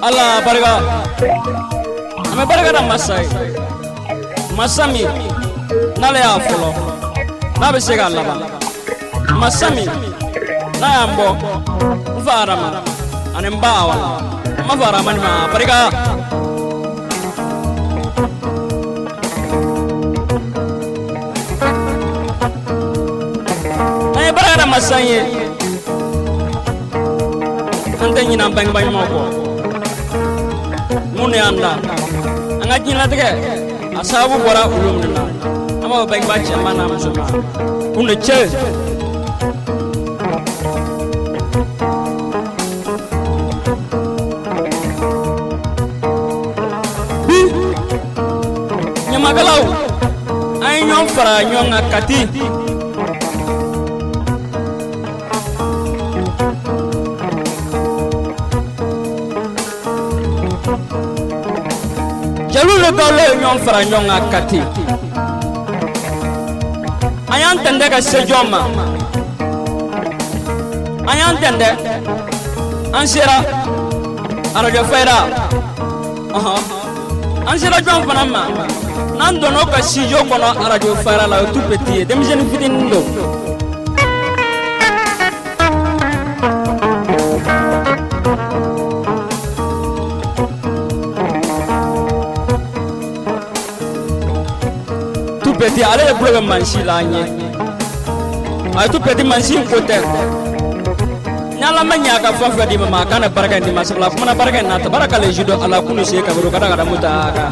Allah barga ame barga da masai masami nale ya folo na be sega laba masami na yambo farama ane mbawa ma farama ni ma barga ay barga da masai ante ni nam bang bang moko mune anda anga jina tege asabu bora ulum na ama bang bachi amana musuma kunde che nyamagalau ay nyom fara nyong akati jalule gole nyom fara nyong akati ayan tende ka sejoma ayan tende ansira arajo faira ansira jom panama nan dono ka sijo kono arajo faira la tout petit dem jeune fidin do petit ale le blog manchi la nye ay tout petit manchi ko tek nyala manya ka fa fa di mama kana baraka di masala kuma baraka na ta baraka le judo ala kunu she ka buru kada kada mutaka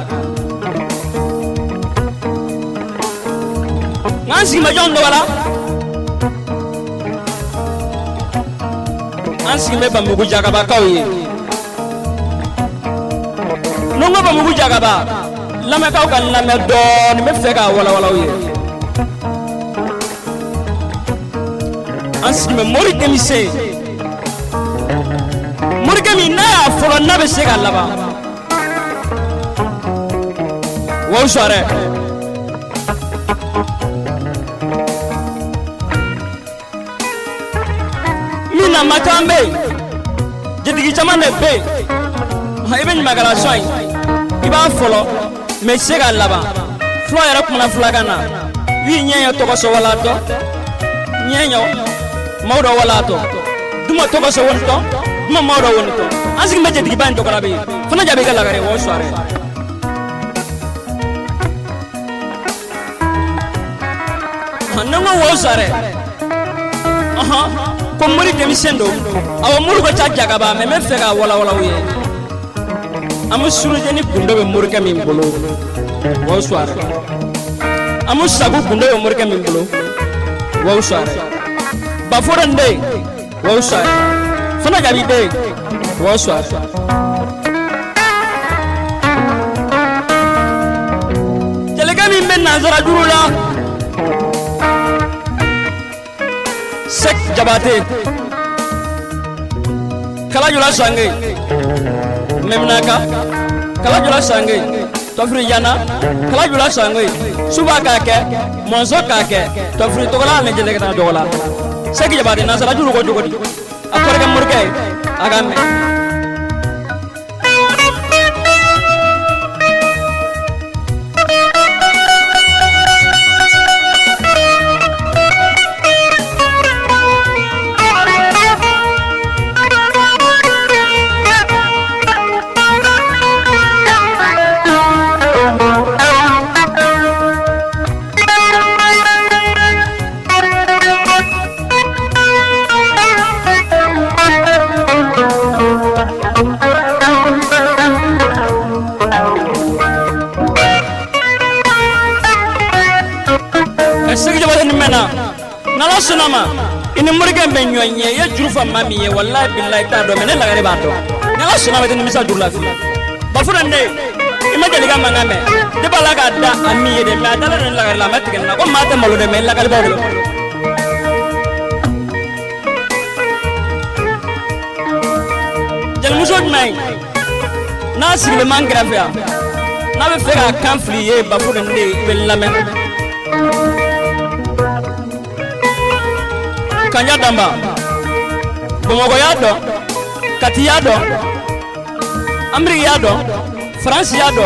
ngansi ma jondo wala ansi me ba mugu jaga ba kawye nongo ba mugu jaga ba lama kaw kan lama don me feka wala wala ye ansi me mori kemise mori kemi na folo na be sega laba wo sore mina makambe jedigi jamane be ha ibn magala soy iba folo me sega laba flo yara kuma flagana wi nyenya to ko so wala to nyenyo mawdo wala to duma to ko so wonto duma mawdo wonto asik meje digi ban to ko rabe fana jabe gala gare wo soare hanno wo soare ko muri demisendo awa muru ko chajaga ba me fega wala wala wi amu suruje ni gundo be murka min bolo wo soare amu sabu gundo be murka min bolo wo soare ba forande wo soare fana gabi de wo soare jelega min ben nazara durula sek jabate kala jula sange memnaka kala jula sange tofri yana kala jula sange suba kake monzo kake tofri togola ne jele kana dogola seki jabade nasara juru ko jogodi akore kam murke agame nala sunama ini murge benyoanye ye jurufa mami ye wallahi billahi ta do mene lagare bato nanga sona beten misa durla fi bafuna ne imagine ga mangame de bala ga da amiye de ma dala la matige na ko mate malo de mella kal bawlo jal musod mai na sigle mangrafia na be fera kanfliye bafuna ne bellame kanya damba bomogo yado kati yado amri yado France yado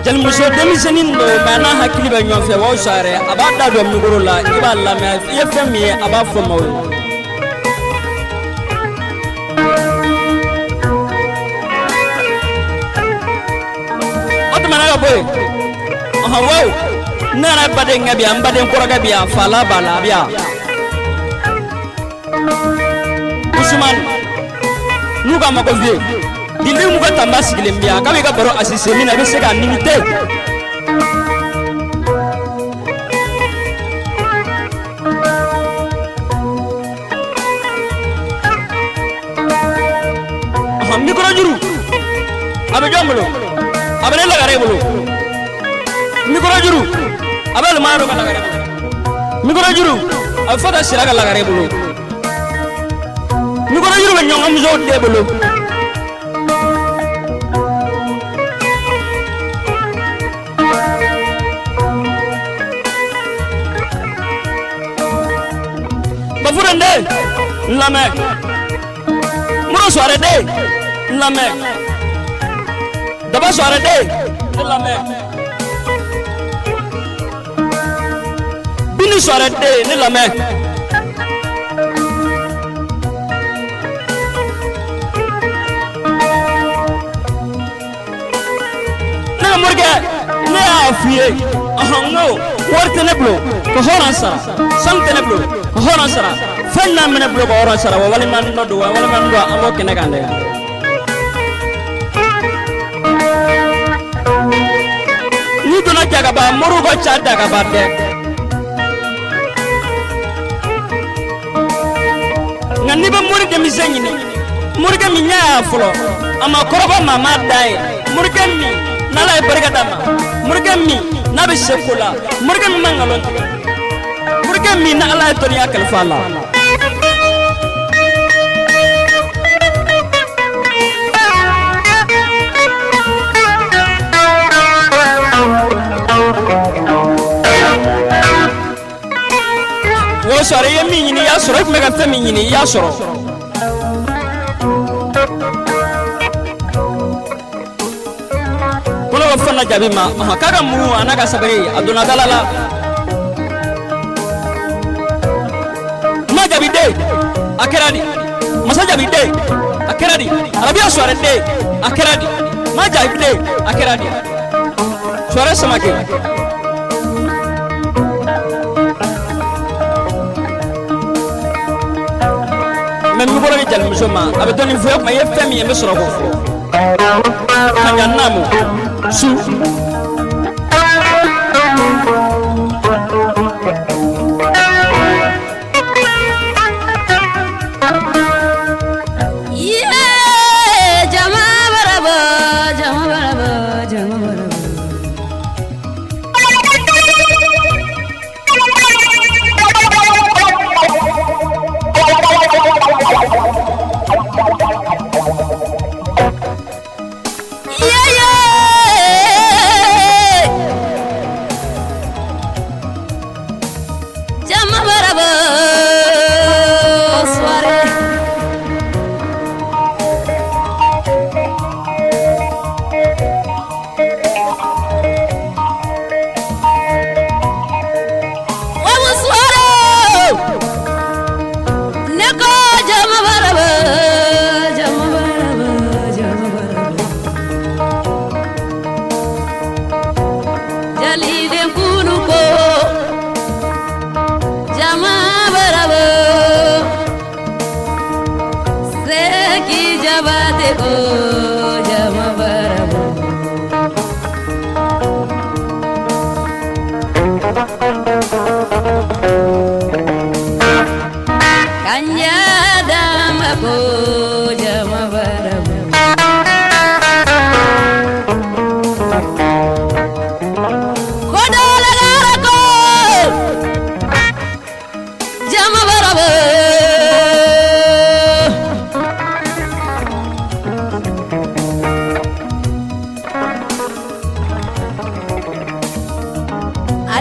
jal muso demiseni ndo mana hakili ba nyon fe wa usare abada do migoro la iba la me ye femi aba fo mawo otmana ga boy aha wow nana bade ngabi ambade koraga biya fala bala biya Usman nuga mako vie dili muga tamba sigile mbia kawe ka baro asise mina be se ka nimite mikro juru abe jomlo abe la gare bulu mikro juru abe le maro ka la gare mikro juru abe fata sira ka la gare bulu mikro juru be nyongam zo de bulu bafurende lame muro soare de lame daba soare de lame bini soare de ni lame na murge ne afie ahango worte ne blo ko horan sara samte ne blo ko horan sara fanna mene blo ko horan sara wala man no do wala man do amo kene gande ni do na jaga ba moru ko chada ka badde ngani ba murge mi zenyini murge mi nya fulo ama koroba mama dai murge mi nala barka dama murge mi nabe shekula murge mi mangalon murge mi na ala toniya kalfala wo sore yemi ni ya soro me ga femi ni ya soro fana jabi ma kaga mu anaka sabari aduna dalala ma jabi de akeradi masa jabi de akeradi arabia soare de akeradi ma jabi de akeradi soare samake même mi bora jal musoma abetoni fuyo ma yefemi yembe soro ko kanya namu su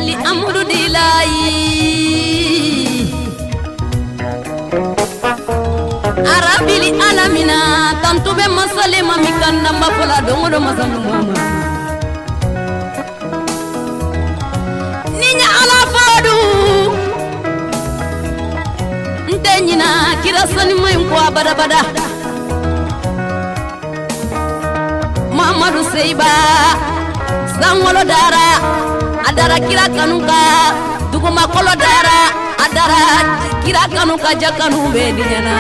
Ali Amadou Dilayi Arabili alamina tantu be masale mami kanda mbafola dongo masandu mama Ninya ala fadu Ntenyina kirasani mayunko abada Mamadou Seiba Sangolo dara adara kira kanuka duguma kolo dara adara kira kanuka jakanu be dinyana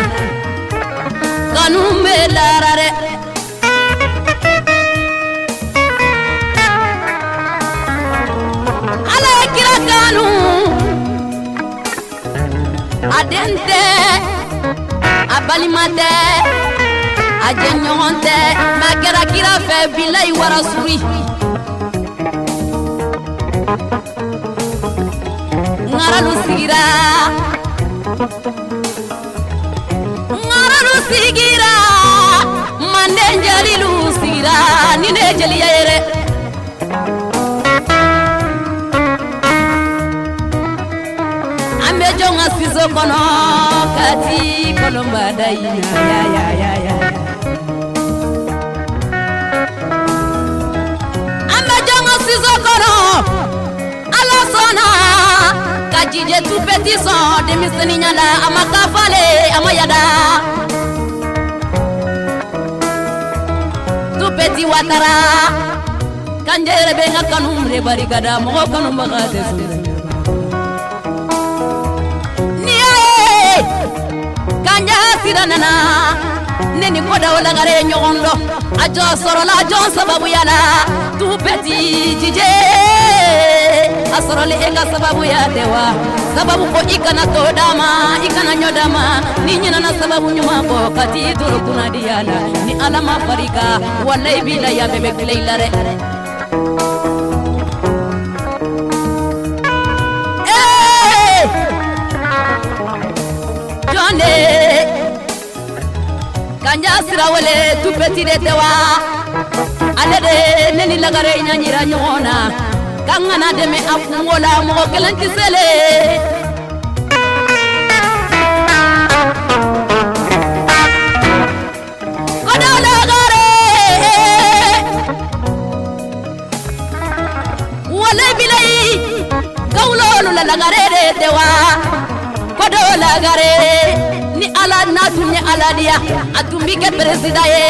kanu be larare ala kira kanu adente abalimate ajenyonte makera kira fe bilai warasuri ngaralu sigira mandenjali lu sigira nine jeli yere ambe jonga sizo kono kati kono mbadaina ya ambe jonga sizo kono ala sona kajije tout petit son de miseni nyala amakafale amayada tout petit watara kanjere be ngakanumre barigada mo kanum bagade niye kanja siranana neni koda wala gare nyondo ajo sorola ajo sababu yala tout petit jije asarole enga sababu ya dewa sababu ko ikana to dama ikana nyodama ni nyina na sababu nyuma ko kati duro kuna diala ni alama farika wallahi bila ya bebe kilailare jone kanja sira wale tu petit de dewa alade neni lagare nyanyira nyona kangana deme afungola mo kelanti sele kodala gare wala bilai kawlolu la gare dewa kodala gare ni ala natunye ala dia atumbike presidaye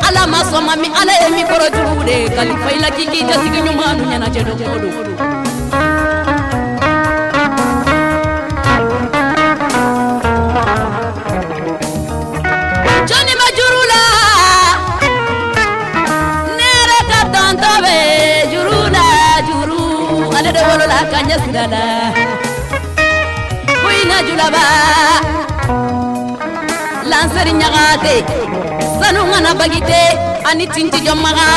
ala masoma mi ala emi korojude kalifa ila kiki jasigi nyumanu nyana jedo kodo Johnny majurula nere katantabe juruna juru ale de wolola kanya sidala kuina julaba lansari nyagate sanu ngana bagite ani tinti jommaga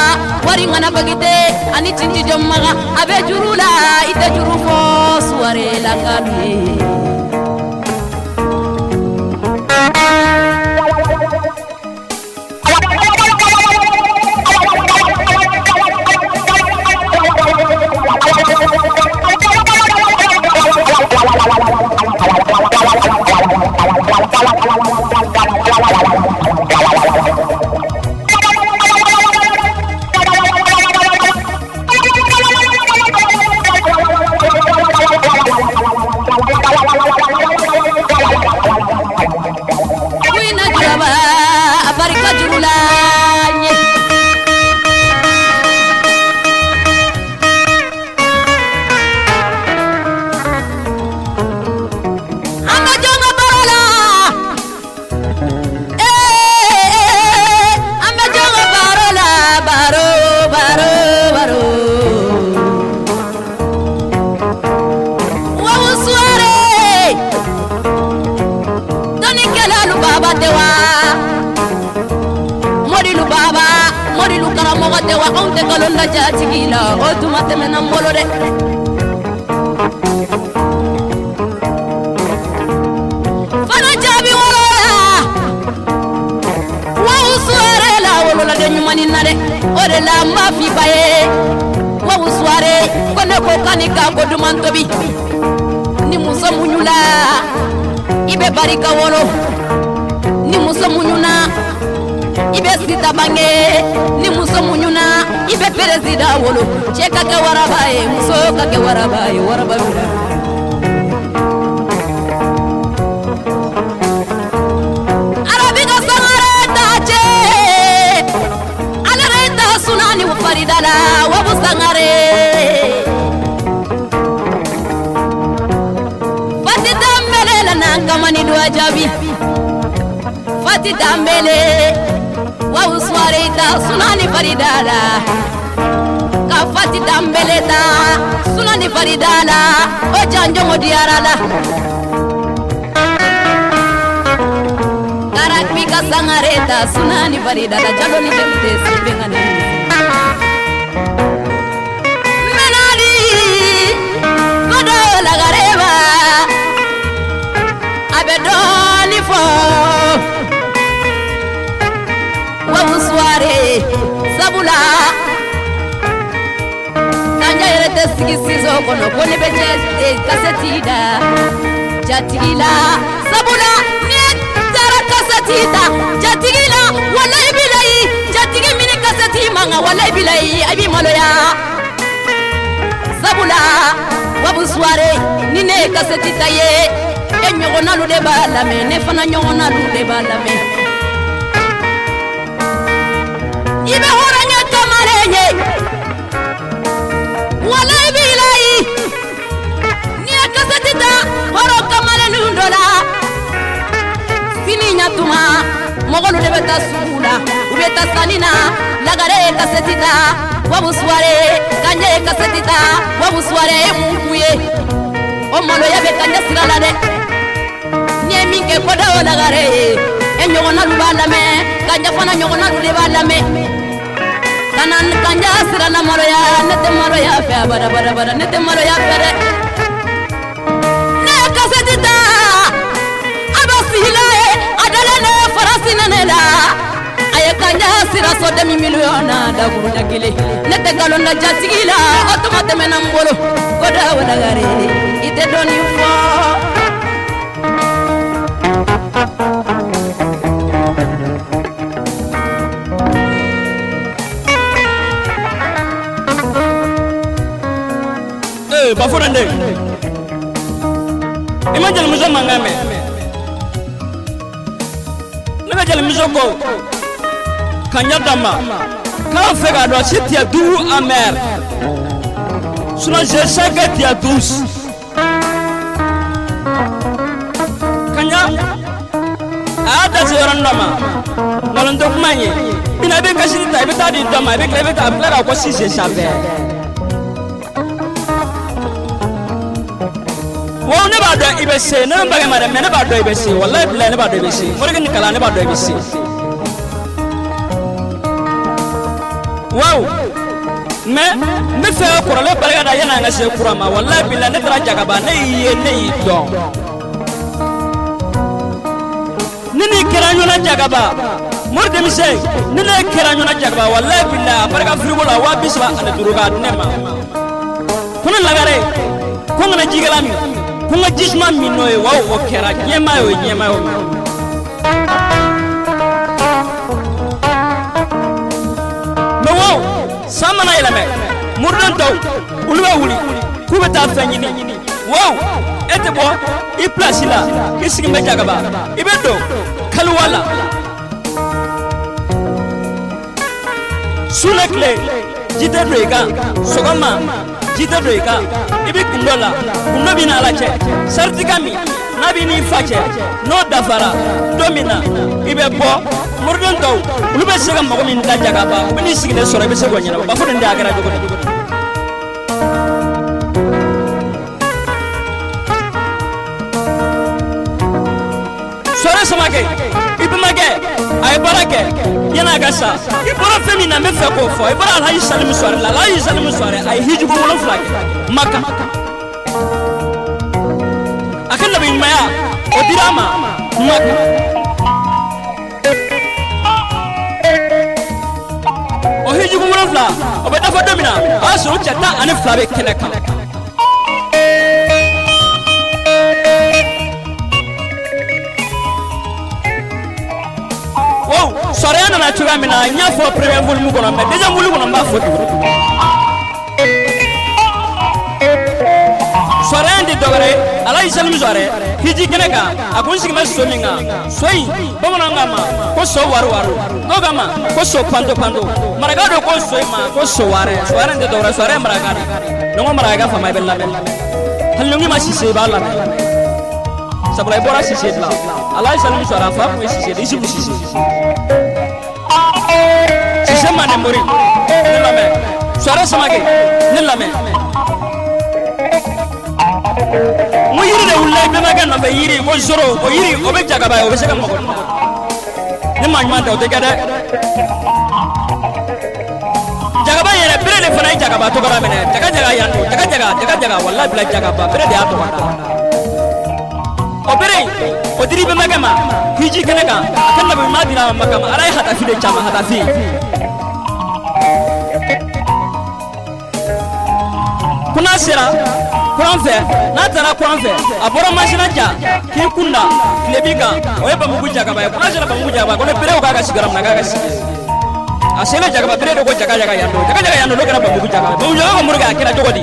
wari ngana bagite ani tinti jommaga abe jurula ite juru fo suare la gabi dewa onte kalonda jatigila otumate mena molode fana jabi wolola wa usore la wolola de nyumani nare ore la mafi baye wa usware kone ko kanika ko dumantobi ni muso munyula ibe barika wolo ni muso munyuna ibe sita bange ni muso munyuna ibe perezida wolo cheka ke warabaye muso ka ke warabaye warababira arabiga sangare tache alareta sunani ufaridala wabusangare fatita mbele la nangamani do ajabi fatita mbele wa uswarita sunani faridala ka fatita mbele ta sunani faridala o janjo modiarala karakbika sangareta sunani faridala jalo ni demte sibengane menali godo la gareba abedoni fo wabusware sabula kanja yerete sigisizo kono kone beje kasetida jatigila sabula ni tara kasetida jatigila wallahi bilahi jatigi mini kaseti manga wallahi bilahi abi maloya sabula wabusware nine kasetita ye enyogona lu de balame ne fana nyogona lu de balame ibe horanya kamarenye wallahi bilahi ni akasatita horo kamare nundola sini nyatuma mogolu de beta sula ubeta sanina lagare kasatita wabusware kanye kasatita wabusware mukuye o malo yabe kanya sirala de ni minke koda lagare enyogona lu balame kanya fana nyogona lu de balame kanan kanja sirana maro ya fe bara nete maro ya fe ne kasetita abasila adala ne farasina ne la ay kanja sira so demi miliona da guruna gele nete galonna jatigila automate menam bolo koda wala gare ite doni fo bafurande imagine muso mangame nega jale muso ko kanya dama kan fe ga do sitia du amer suna je chaque dia tous kanya ada seorang dama ngalon to kumanye bina be kasini ta be ta di dama be klebe ta klara ko si je chaque wo ne ba do ibese ne mbage mare me ne ba do ibese wallahi billahi ne ba do ibese morga ni kala ne ba do ibese wow me fe ko le barga da yana ngase kurama wallahi billahi ne tara jaga ba ne yi do nini kiranyo na jaga ba morde mi se nini kiranyo na jaga ba wallahi billahi barga frigo la wa bisba ane duruga ne ma kono lagare ko ngana jigalami kunga jisma minoe wa o kera nyema yo no wow samana ilame murdan taw ulwa wuli kubeta fanyini wow ete bo I place la isigi mejaga ba ibedo kalwala sulekle jide doiga sogama jide doiga ibi kundola kunobi na alache sartikami nabi ni fache no dafara domina ibe bo murdon taw ulube sega mago min dajaga ba bini sigine soro be sego nyina ba fodon da agara jogo sore samake ibmage ay barake yana gasa ibora femina me fe ko fo ibora alhaji salim sore la alhaji salim sore ay hijugo wala flake maka akalla bin maya odirama maka o hijugo wala fla obeta fɔ don min na a y'a sɔrɔ cɛ 12 bɛ kɛnɛ kan. Sɔrɔya nana cogoya min na n y'a fɔ premier volume kɔnɔ mais deuxième volume kɔnɔ n b'a fɔ tugun. Sɔrɔya in tɛ dɔwɛrɛ ye Alaji Salimu Sɔrɛ hiji kɛnɛ kan a kun sigimɛ so min kan so in bamananw k'a ma ko so wari dɔw k'a ma ko so panto maraka dɔ ko so in ma ko so wari in tɛ dɔwɛrɛ Sɔrɛ ye maraka de n'o ko maraka ka fama i bɛ lamɛn hali ni ma Sise i b'a lamɛn sabula i bɔra Sise de la Alaji Salimu Sɔrɛ a fa kun ye Sise de Isufu Sise. Sise Mande Mori ne lamɛn Sɔrɛ Samake ne lamɛn mo yiri de wulila bɛnbakɛ nɔfɛ yiri ko zoro o yiri o bɛ jagaba ye o bɛ se ka mɔgɔ ne ma ɲuman tɛ o tɛ kɛ dɛ jagaba yɛrɛ bere de fana ye jagaba tɔgɔla minɛ jaga yan don jaga walahi bila jagaba bere de y'a tɔgɔ da o bere o diri bɛnbakɛ ma hiji kɛnɛ kan a ka nabi ɲuman dira a ma kama Ala ye hatafi de caman hatafi ko n'a sera kuran fɛ n'a taara kuran fɛ a bɔra masina ja k'i kunda tile bin kan o ye Bamugu jagaba ye n'a sera Bamugu jagaba ko ne berew k'a ka sigi yɔrɔ min na k'a ka sigi a selen jagaba bere de ko jaga yan don n'o kɛra Bamugu jagaba Bamugu jagaba ka morikɛ a kɛra cogo di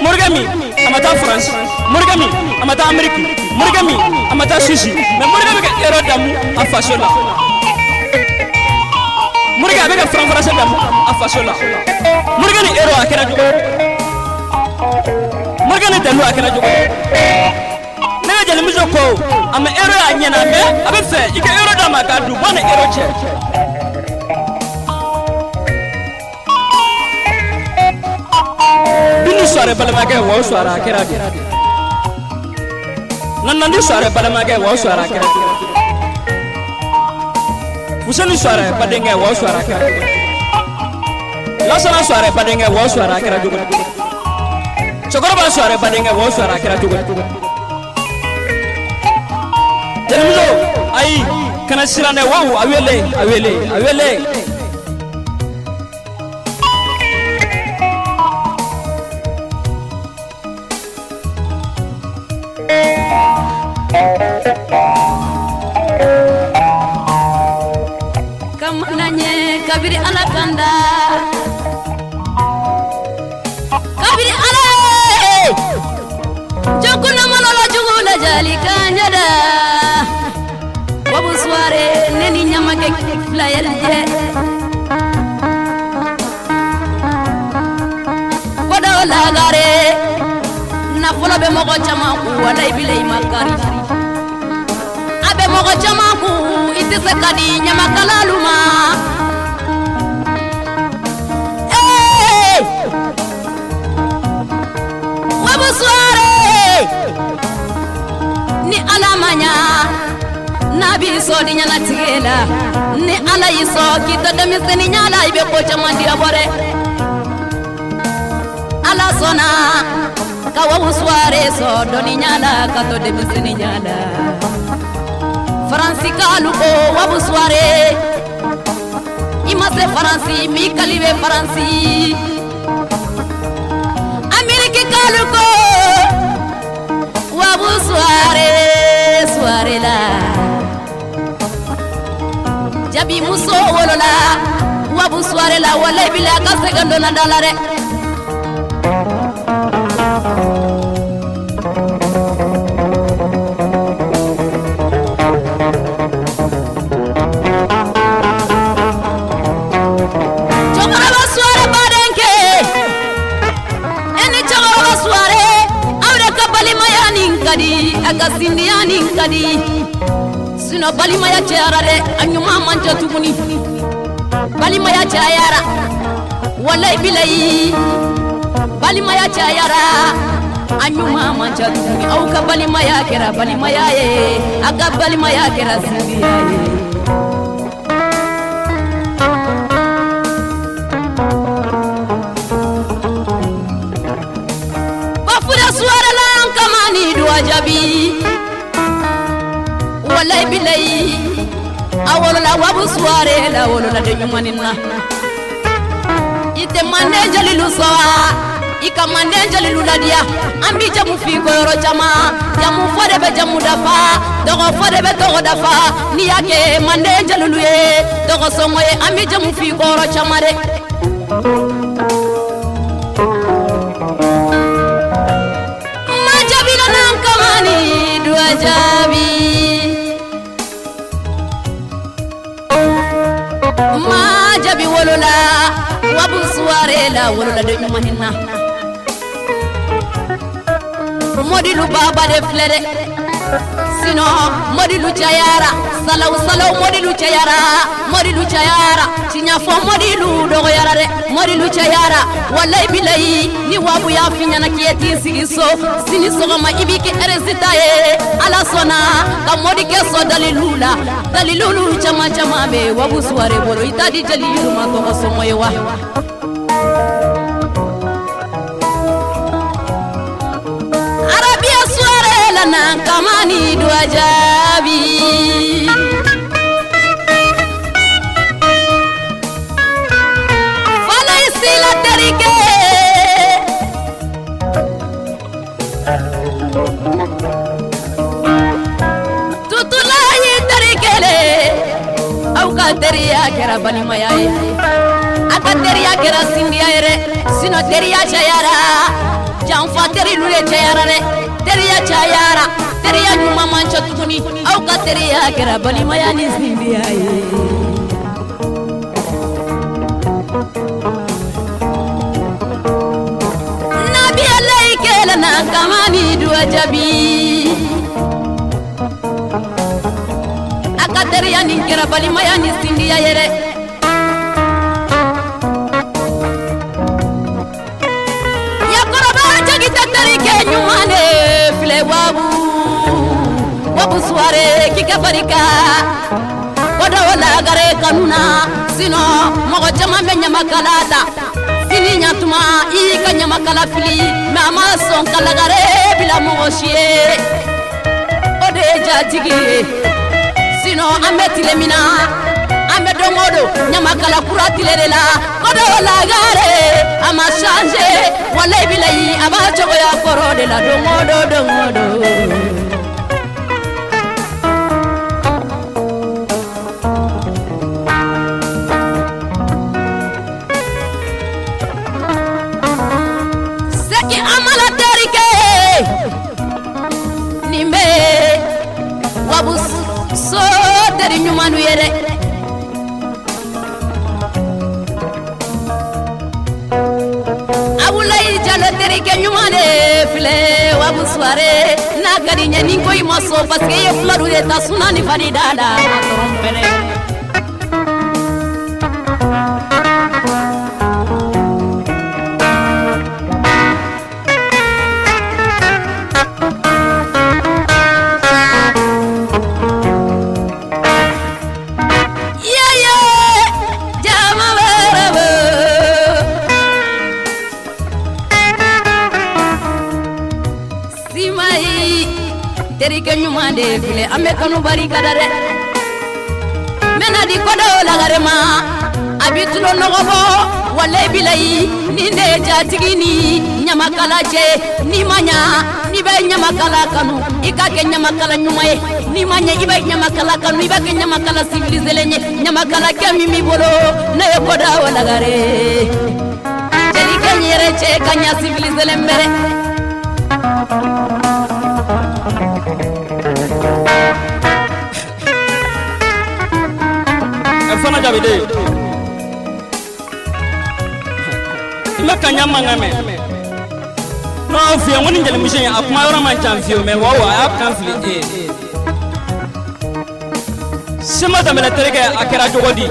morikɛ min a ma taa Faransi morikɛ min a ma taa Ameriki morikɛ min a ma taa Suisse mais morikɛ bɛ ka erreur damu a faso la morikɛ a bɛ ka faranfaransɛ damu a faso la morikɛ ni erreur a kɛra cogo morikɛ ni dalu a kɛra cogo ne ka jelimuso ko a ma erreur a ɲɛna mais a bɛ fɛ i ka erreur d'a ma k'a dun bɔ ni erreur cɛ Bini Sɔrɛ balimakɛ wa o Sɔrɛ a kɛra de Nanandi Sɔrɛ balimakɛ wa o Sɔrɛ a kɛra de Fuseni Sɔrɛ badenkɛ wa o Sɔrɛ a kɛra de Lasana Sɔrɛ badenkɛ wa o Sɔrɛ a kɛra cogo di Cɛkɔrɔba Sɔrɛ badenkɛ wa o Sɔrɛ a kɛra cogo di Jelimuso ayi kana siran dɛ wawu a wele kamananye kabiri ala kanda kabiri ala jokuna manola jugula jali kanjada wabu soare neni nyamake flayel je kodo lagare na folo be mogo chama ku wala ibile makari abe mogo chama ku itise kadi nyamakalaluma wabu soare ni alamanya nabi so di nyana tigela ni ala yiso kita demiseni nyala ibe ko chama ndira bore ala sona kawa soare so doni nyala kato demiseni nyala Faransi kalu ko wabu soare imase Faransi mi kalibe Faransi Ameriki kalu ko wabu soare la jabi muso wolola wabu soare la wala bila ka segando na dalare Agasindiani kadi sino balima ya chara de anyuma manja tuguni balima ya chayara wallahi bilai balima ya chayara anyuma manja tuguni au ka balima ya kera balima ya ye aga balima ya kera sindiya ye bafura suara la kamani do ajabi wallahi bilai aw wolola wabu suare la wolola de nyumanina ite mande jalilu soa ika mande jalilu ladia ambi jamu fi ko yoro jama jamu fode be jamu dafa dogo fode be dogo dafa ni yake mande jalilu ye dogo songo ye ambi jamu fi ko yoro jama de majabila nan kamani dua jabi majabi wolola wabu suare la wolola de nyumanina modilu baba de flere sino modilu chayara salaw salaw modilu chayara tinya fo modilu dogo yara de modilu chayara wallahi billahi ni wabu ya finya na kiyeti sigiso sini sogoma ibiki eresitaye ala sona ka modike so dalilulu chama be wabu suare bolo itadi jalilu ma to so moyewa na kamani dua jabi falai sila terike tutulai terikele au ka teriya kera bani mayaye aka teriya kera sindiya ere sino teriya chayara janfa teri lule chayara re teriya chayara teriya nyuma mancha tukuni au ka teriya kera bali mayani sindiya ye nabi alayke lana kamani dua jabi aka teriya nin kera bali mayani sindiya yere nyumane file wabu suare kika barika kodo wala gare kanuna sino mogo jama me nyama kalata sini nyatuma I ka nyama kala fili mama son kala gare bila mogo shie ode jatigi sino ametile mina ame domodo nyama kala kuratile la kodo wala gare ama changer wala bilayi aba jogo ya korode la domodo seki amala terike nimbe wabu so teri nyumanu yere terike nyumane file wabu soare na kadinya ningo imaso parce que ye fladu de tasuna ni faridada trompere terike nyumande file ame kanu bari kadare mena di kodo la garema abitulo nogobo wale bilayi ninde jatigini nyamakala je ni manya ni be nyamakala kanu ikake nyamakala nyumaye ni manya ibe nyamakala kanu ibe nyamakala civilisé lenye nyamakala kemi mi bolo na e koda wala gare terike nyere che kanya civilisé lembere fana jabide ima kanya mangame no fi ngoni njeli mishen akuma yoro man chamfio me wawa ap kan fili sima tamela tereke akera jogodi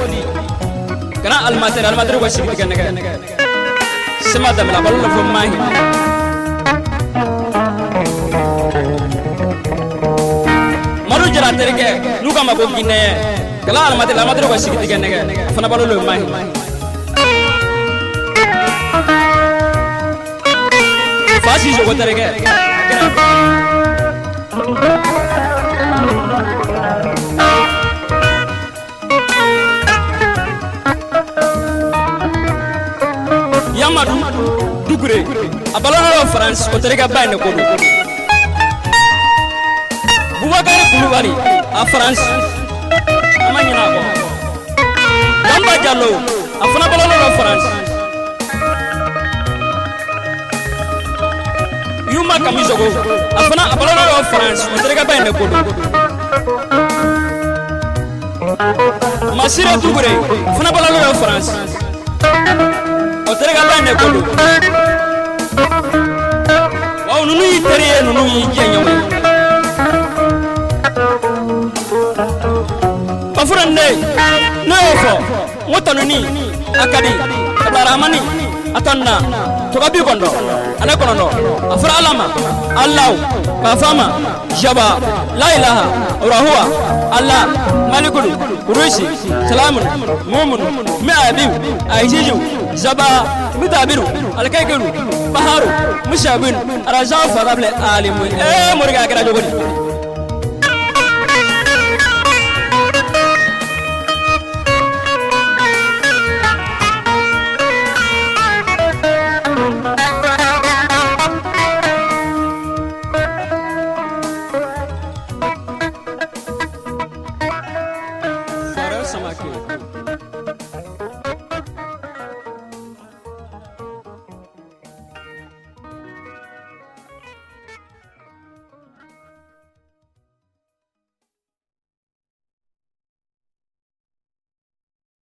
kana almater wa shirki ganega sima tamela balu fo mahi maru jara tereke nuka mako gine kala almater wa shirki ganega fana balu mahi fasi jogo tereke Yamadu Dugure abalona France o terega bane ko do Boubacar Coulibaly a France amanyina ko Damba Diallo afana balona France Yuma Kamisogo afana balona France o terega bane ko do Masire Dugure afana balona France o terega bane ko do Wow nunu yitere nunu yijenyo Bafurande no yofo motonuni akadi baramani atonna togabi kondo ala kondo afra alama allah kafama jaba la ilaha illa allah malikul rushi salamun mu'min ma'abiu aijiju jaba mutabiru alkaykiru baharu mushabin raja farable alimu murga kara jogoni Samaki